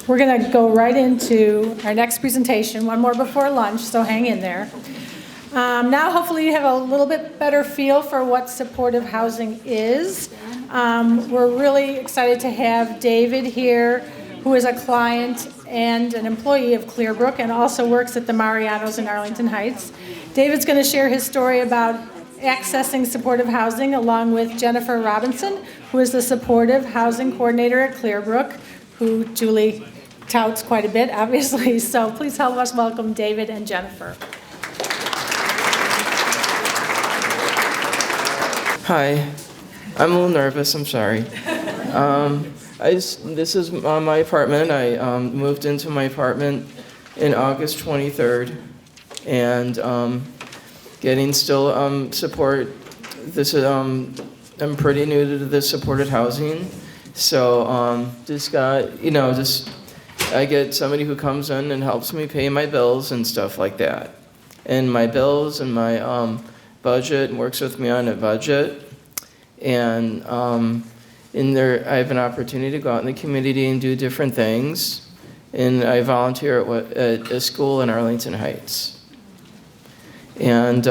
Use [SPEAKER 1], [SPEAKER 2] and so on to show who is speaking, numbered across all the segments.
[SPEAKER 1] We're going to go right into our next presentation, one more before lunch, so hang in there. Now hopefully you have a little bit better feel for what supportive housing is. We're really excited to have David here, who is a client and an employee of Clearbrook and also works at the Marianos in Arlington Heights. David's going to share his story about accessing supportive housing along with Jennifer Robinson, who is the supportive housing coordinator at Clearbrook, who Julie touts quite a bit, obviously. So please help us welcome David and Jennifer.
[SPEAKER 2] Hi, I'm a little nervous, I'm sorry. This is my apartment. I moved into my apartment in August 23rd, and getting still support. This is, I'm pretty new to this supported housing, so just got, I get somebody who comes in and helps me pay my bills and stuff like that. And my bills and my budget, and works with me on a budget. And in there, I have an opportunity to go out in the community and do different things. And I volunteer at a school in Arlington Heights. And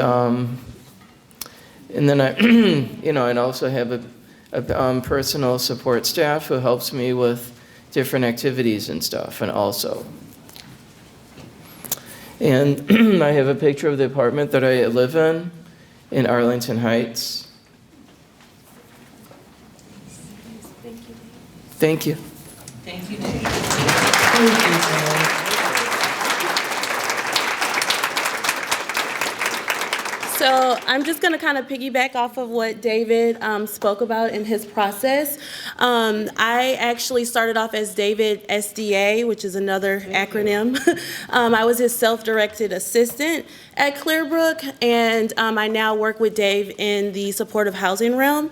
[SPEAKER 2] then I, and also have a personal support staff who helps me with different activities and stuff, and also. And I have a picture of the apartment that I live in Arlington Heights. Thank you.
[SPEAKER 3] Thank you, Dave. Thank you, Dave.
[SPEAKER 4] So I'm just going to kind of piggyback off of what David spoke about in his process. I actually started off as David SDA, which is another acronym. I was his self-directed assistant at Clearbrook, and I now work with Dave in the supportive housing realm.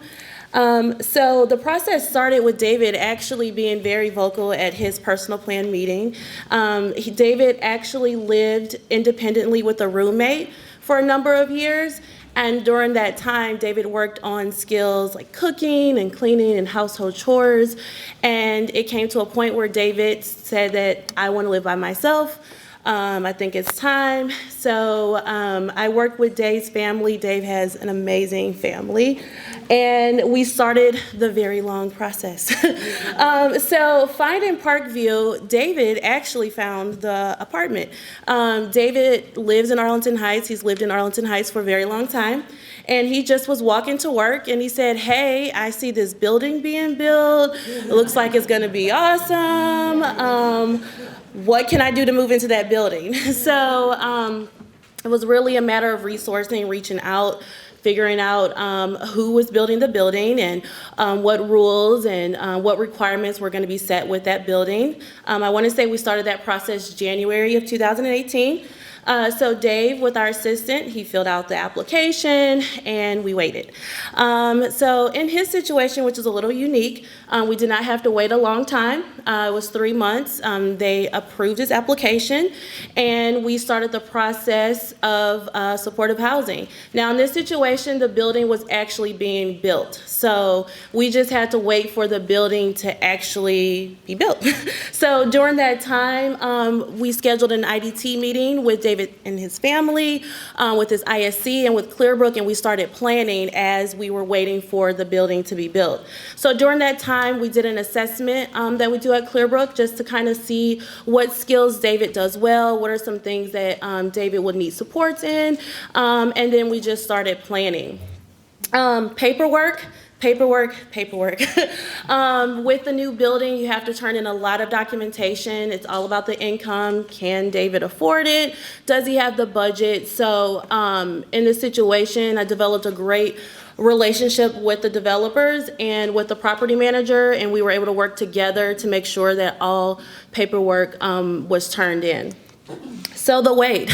[SPEAKER 4] So the process started with David actually being very vocal at his personal plan meeting. David actually lived independently with a roommate for a number of years, and during that time, David worked on skills like cooking and cleaning and household chores, and it came to a point where David said that I want to live by myself. I think it's time. So I worked with Dave's family. Dave has an amazing family. And we started the very long process. So finding Parkview, David actually found the apartment. David lives in Arlington Heights. He's lived in Arlington Heights for a very long time. And he just was walking to work and he said, hey, I see this building being built. It looks like it's going to be awesome. What can I do to move into that building? So it was really a matter of resourcing, reaching out, figuring out who was building the building and what rules and what requirements were going to be set with that building. I want to say we started that process January of 2018. So Dave, with our assistant, he filled out the application and we waited. So in his situation, which is a little unique, we did not have to wait a long time. It was 3 months. They approved his application and we started the process of supportive housing. Now in this situation, the building was actually being built. So we just had to wait for the building to actually be built. So during that time, we scheduled an IDT meeting with David and his family, with his ISC and with Clearbrook, and we started planning as we were waiting for the building to be built. So during that time, we did an assessment that we do at Clearbrook just to kind of see what skills David does well, what are some things that David would need supports in, and then we just started planning. Paperwork. With the new building, you have to turn in a lot of documentation. It's all about the income. Can David afford it? Does he have the budget? So in this situation, I developed a great relationship with the developers and with the property manager, and we were able to work together to make sure that all paperwork was turned in. So the wait.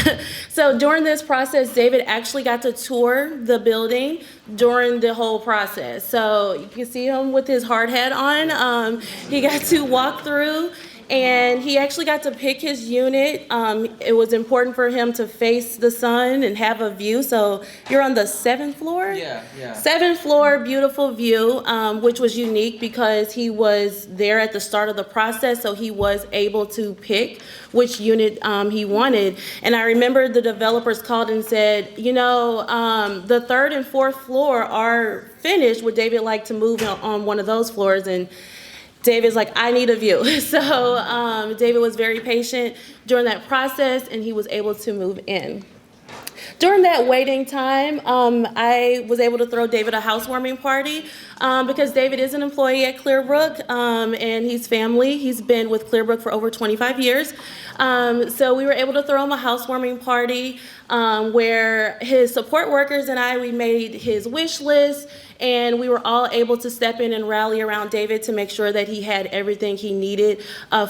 [SPEAKER 4] So during this process, David actually got to tour the building during the whole process. So you can see him with his hard hat on. He got to walk through And he actually got to pick his unit. It was important for him to face the sun and have a view. So you're on the 7th floor?
[SPEAKER 2] Yeah.
[SPEAKER 4] 7th floor, beautiful view, which was unique because he was there at the start of the process, so he was able to pick which unit he wanted. And I remember the developers called and said, you know, the 3rd and 4th floor are finished. Would David like to move on one of those floors? And David's like, I need a view. So David was very patient during that process, and he was able to move in. During that waiting time, I was able to throw David a housewarming party because David is an employee at Clearbrook and he's family. He's been with Clearbrook for over 25 years. So we were able to throw him a housewarming party where his support workers and we made his wish list, and we were all able to step in and rally around David to make sure that he had everything he needed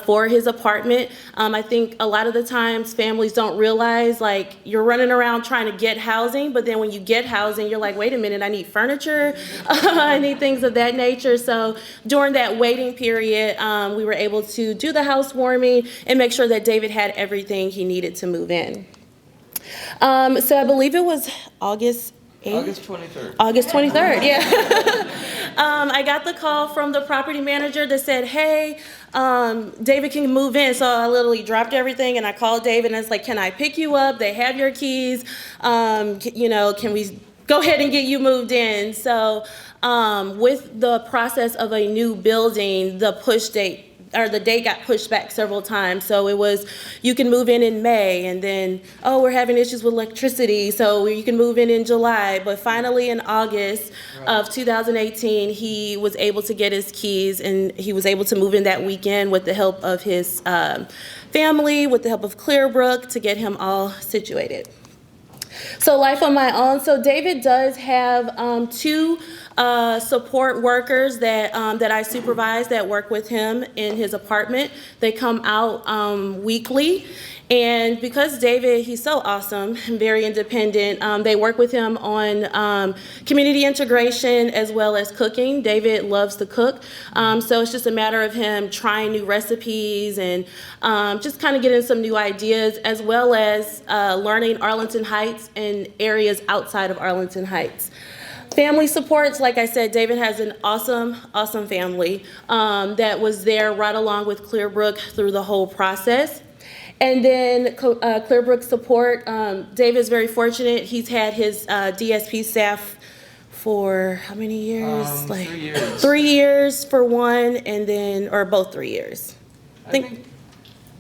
[SPEAKER 4] for his apartment. I think a lot of the times families don't realize, like, you're running around trying to get housing, but then when you get housing, you're like, wait a minute, I need furniture, I need things of that nature. So during that waiting period, we were able to do the housewarming and make sure that David had everything he needed to move in. So I believe it was August 8th?
[SPEAKER 2] August 23rd.
[SPEAKER 4] August 23rd, yeah. I got the call from the property manager that said, hey, David can move in. So I literally dropped everything and I called David and I was like, can I pick you up? They have your keys. You know, can we go ahead and get you moved in? So with the process of a new building, the push date, or the date got pushed back several times. So it was, you can move in May, and then, oh, we're having issues with electricity, so you can move in July. But finally in August of 2018, he was able to get his keys, and he was able to move in that weekend with the help of his family, with the help of Clearbrook, to get him all situated. So life on my own. So David does have 2 support workers that I supervise that work with him in his apartment. They come out weekly. And because David, he's so awesome and very independent, they work with him on community integration as well as cooking. David loves to cook. So it's just a matter of him trying new recipes and just kind of getting some new ideas, as well as learning Arlington Heights and areas outside of Arlington Heights. Family supports, like I said, David has an awesome family that was there right along with Clearbrook through the whole process. And then Clearbrook support, David's very fortunate. He's had his DSP staff for how many years?
[SPEAKER 2] 3 years.
[SPEAKER 4] 3 years for one, and then, or both 3 years.
[SPEAKER 2] I think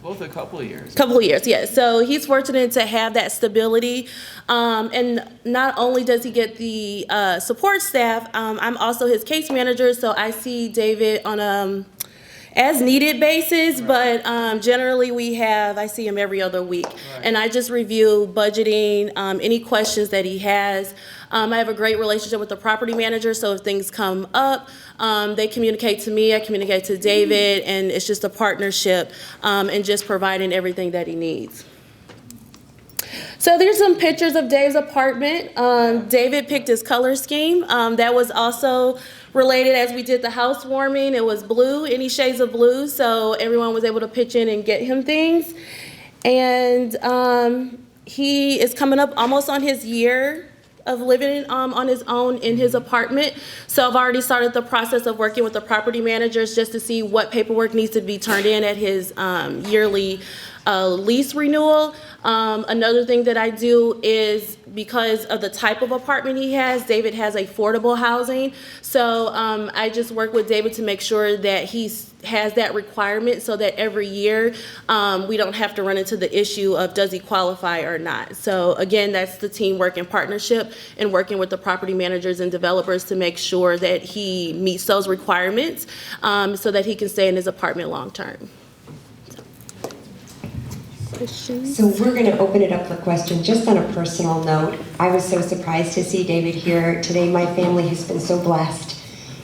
[SPEAKER 2] both a couple of years.
[SPEAKER 4] Couple of years, yeah. So he's fortunate to have that stability. And not only does he get the support staff, I'm also his case manager, so I see David on a as needed basis, but generally I see him every other week.
[SPEAKER 2] Right.
[SPEAKER 4] And I just review budgeting, any questions that he has. I have a great relationship with the property manager, so if things come up, they communicate to me, I communicate to David, and it's just a partnership and just providing everything that he needs. So there's some pictures of Dave's apartment. David picked his color scheme. That was also related as we did the housewarming. It was blue, any shades of blue, so everyone was able to pitch in and get him things. And he is coming up almost on his year of living on his own in his apartment. So I've already started the process of working with the property managers just to see what paperwork needs to be turned in at his yearly lease renewal. Another thing that I do is, because of the type of apartment he has, David has affordable housing. So I just work with David to make sure that he has that requirement, so that every year we don't have to run into the issue of does he qualify or not. So again, that's the teamwork and partnership and working with the property managers and developers to make sure that he meets those requirements so that he can stay in his apartment long term.
[SPEAKER 5] So we're going to open it up for questions. Just on a personal note, I was so surprised to see David here today. My family has been so blessed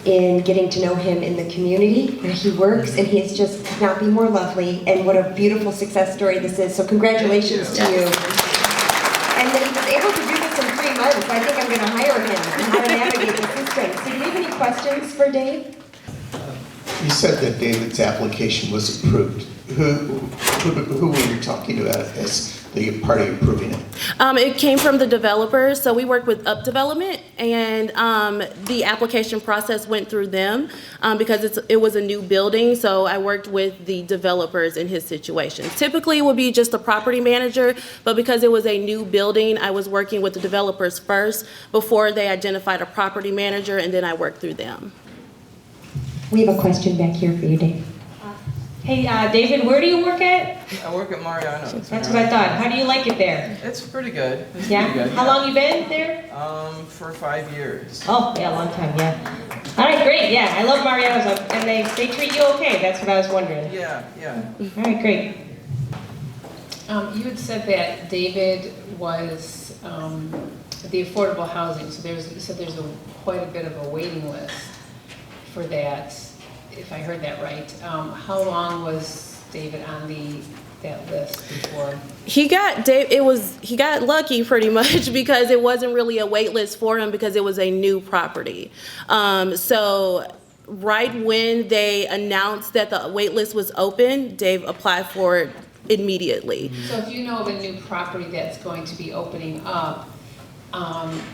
[SPEAKER 5] in getting to know him in the community where he works, and he is just could not be more lovely, and what a beautiful success story this is. So congratulations to you. And that he was able to do this in 3 months. I think I'm going to hire him on how to navigate the system. So do you have any questions for Dave?
[SPEAKER 6] You said that David's application was approved. Who were you talking about as the party approving it?
[SPEAKER 4] It came from the developers, so we worked with Up Development, and the application process went through them because it was a new building, so I worked with the developers in his situation. Typically, it would be just a property manager, but because it was a new building, I was working with the developers first before they identified a property manager, and then I worked through them.
[SPEAKER 5] We have a question back here for you, Dave.
[SPEAKER 3] Hey, David, where do you work at?
[SPEAKER 2] I work at Mariano's.
[SPEAKER 3] That's what I thought. How do you like it there?
[SPEAKER 2] It's pretty good. It's
[SPEAKER 3] Yeah?
[SPEAKER 2] pretty good.
[SPEAKER 3] How long you been there?
[SPEAKER 2] For 5 years.
[SPEAKER 3] Oh, yeah, a long time, yeah. All right, great, yeah. I love Mariano's, and they treat you okay. That's what I was wondering.
[SPEAKER 2] Yeah.
[SPEAKER 3] All right, great.
[SPEAKER 7] You had said that David was the affordable housing, so there's quite a bit of a waiting list for that, if I heard that right. How long was David on that list before?
[SPEAKER 4] He got lucky pretty much because it wasn't really a wait list for him because it was a new property. So right when they announced that the wait list was open, Dave applied for it immediately.
[SPEAKER 7] So if you know of a new property that's going to be opening up,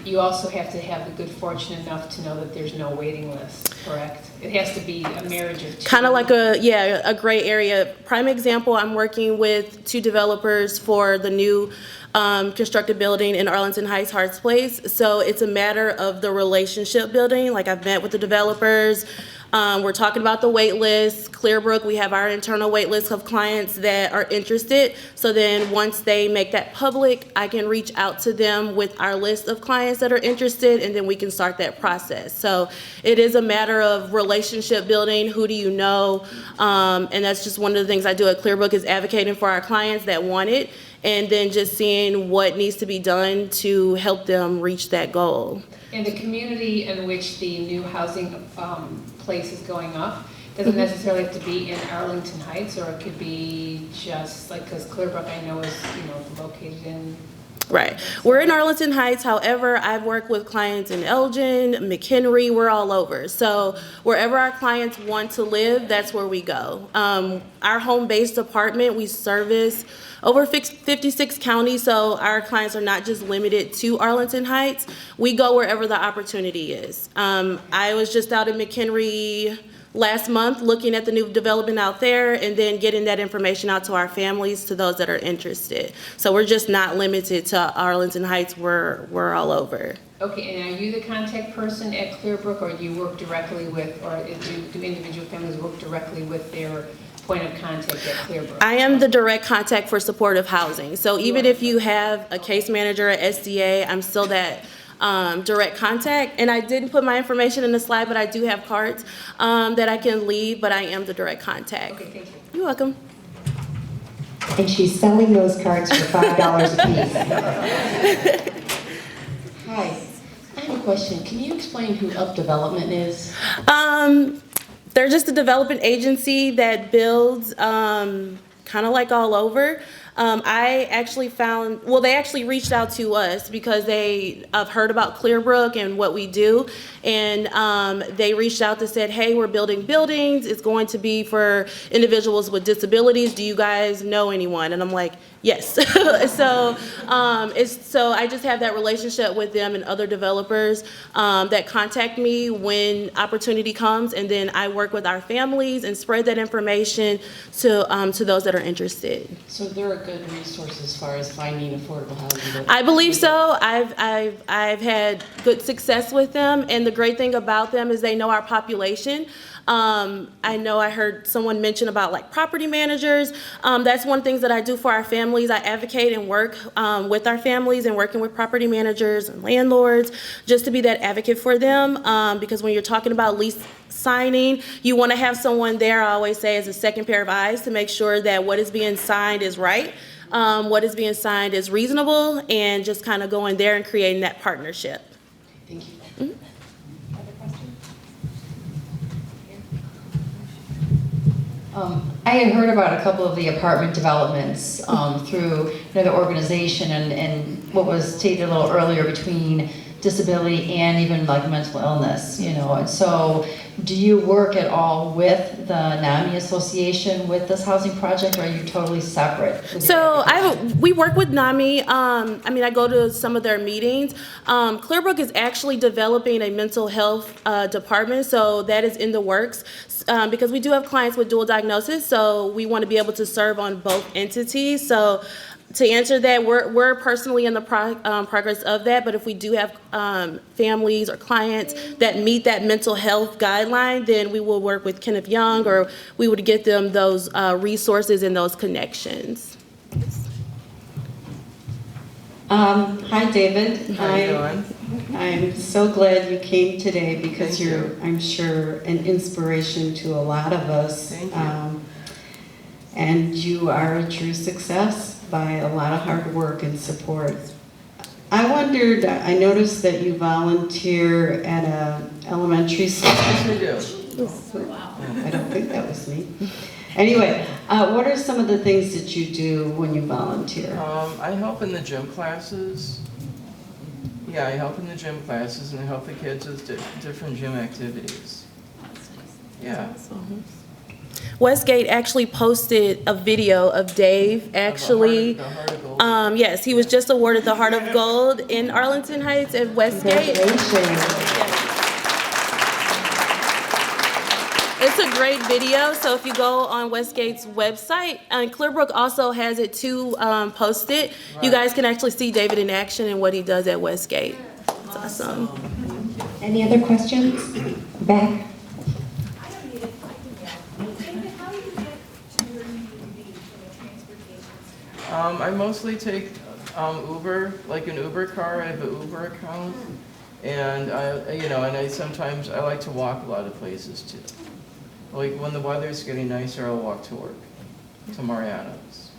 [SPEAKER 7] you also have to have the good fortune enough to know that there's no waiting list, correct? It has to be a marriage of two.
[SPEAKER 4] Kind of like a gray area. Prime example, I'm working with 2 developers for the new constructed building in Arlington Heights, Harts Place. So it's a matter of the relationship building. Like I've met with the developers. We're talking about the wait list. Clearbrook, we have our internal wait list of clients that are interested. So then once they make that public, I can reach out to them with our list of clients that are interested, and then we can start that process. So it is a matter of relationship building. Who do you know? And that's just one of the things I do at Clearbrook is advocating for our clients that want it, and then just seeing what needs to be done to help them reach that goal.
[SPEAKER 7] And the community in which the new housing place is going up, doesn't necessarily have to be in Arlington Heights, or it could be just like, because Clearbrook I know is, located in.
[SPEAKER 4] Right. We're in Arlington Heights. However, I've worked with clients in Elgin, McHenry, we're all over. So wherever our clients want to live, that's where we go. Our home-based apartment, we service over 56 counties, so our clients are not just limited to Arlington Heights. We go wherever the opportunity is. I was just out in McHenry last month looking at the new development out there and then getting that information out to our families, to those that are interested. So we're just not limited to Arlington Heights, we're all over.
[SPEAKER 7] Okay, and are you the contact person at Clearbrook, or do you work directly with, or do individual families work directly with their point of contact at Clearbrook?
[SPEAKER 4] I am the direct contact for supportive housing. So even if you have a case manager at SDA, I'm still that direct contact. And I didn't put my information in the slide, but I do have cards that I can leave, but I am the direct contact.
[SPEAKER 7] Okay, thank you.
[SPEAKER 4] You're welcome.
[SPEAKER 5] And she's selling those cards for $5 a piece.
[SPEAKER 8] Hi, I have a question. Can you explain who Up Development is?
[SPEAKER 4] They're just a development agency that builds kind of like all over. I actually they actually reached out to us because they have heard about Clearbrook and what we do. And they reached out and said, hey, we're building buildings. It's going to be for individuals with disabilities. Do you guys know anyone? And I'm like, yes. So I just have that relationship with them and other developers that contact me when opportunity comes, and then I work with our families and spread that information to those that are interested.
[SPEAKER 8] So they're a good resource as far as finding affordable housing?
[SPEAKER 4] I believe so. I've had good success with them, and the great thing about them is they know our population. I know I heard someone mention about like property managers. That's one thing that I do for our families. I advocate and work with our families and working with property managers and landlords just to be that advocate for them, because when you're talking about lease signing, you want to have someone there, I always say, as a second pair of eyes to make sure that what is being signed is right, what is being signed is reasonable, and just kind of going there and creating that partnership.
[SPEAKER 8] Thank you.
[SPEAKER 4] Mm-hmm.
[SPEAKER 9] I had heard about a couple of the apartment developments through another organization, and what was stated a little earlier between disability and even like mental illness, you know. And so do you work at all with the NAMI Association with this housing project, or are you totally separate?
[SPEAKER 4] So we work with NAMI. I go to some of their meetings. Clearbrook is actually developing a mental health department, so that is in the works. Because we do have clients with dual diagnosis, so we want to be able to serve on both entities. So to answer that, we're personally in the progress of that, but if we do have families or clients that meet that mental health guideline, then we will work with Kenneth Young, or we would get them those resources and those connections.
[SPEAKER 10] Hi, David.
[SPEAKER 2] How you doing?
[SPEAKER 10] I'm so glad you came today because
[SPEAKER 2] Thank
[SPEAKER 10] you're,
[SPEAKER 2] you.
[SPEAKER 10] I'm sure, an inspiration to a lot of us.
[SPEAKER 2] Thank you.
[SPEAKER 10] And you are a true success by a lot of hard work and support. I wondered, I noticed that you volunteer at a elementary school.
[SPEAKER 2] Yes, I do.
[SPEAKER 10] I don't think that was me. Anyway, what are some of the things that you do when you volunteer?
[SPEAKER 2] I help in the gym classes. Yeah, I help in the gym classes and I help the kids with different gym activities. Yeah.
[SPEAKER 4] Westgate actually posted a video of Dave actually.
[SPEAKER 2] The Heart of Gold.
[SPEAKER 4] Yes, he was just awarded the Heart of Gold in Arlington Heights at Westgate.
[SPEAKER 10] Congratulations.
[SPEAKER 4] It's a great video, so if you go on Westgate's website, and Clearbrook also has it too posted, you guys can actually see David in action and what he does at Westgate. It's awesome.
[SPEAKER 5] Any other questions? Back.
[SPEAKER 2] I mostly take Uber, like an Uber car. I have an Uber account, and I sometimes I like to walk a lot of places too. Like when the weather's getting nicer, I'll walk to work, to Mariano's.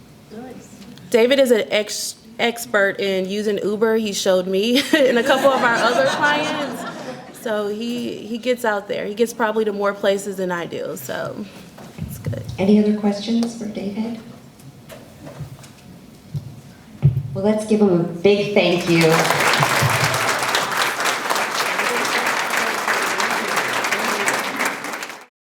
[SPEAKER 4] David is an expert in using Uber. He showed me and a couple of our other clients. So he gets out there. He gets probably to more places than I do, so it's good.
[SPEAKER 5] Any other questions for David? Well, let's give him a big thank you.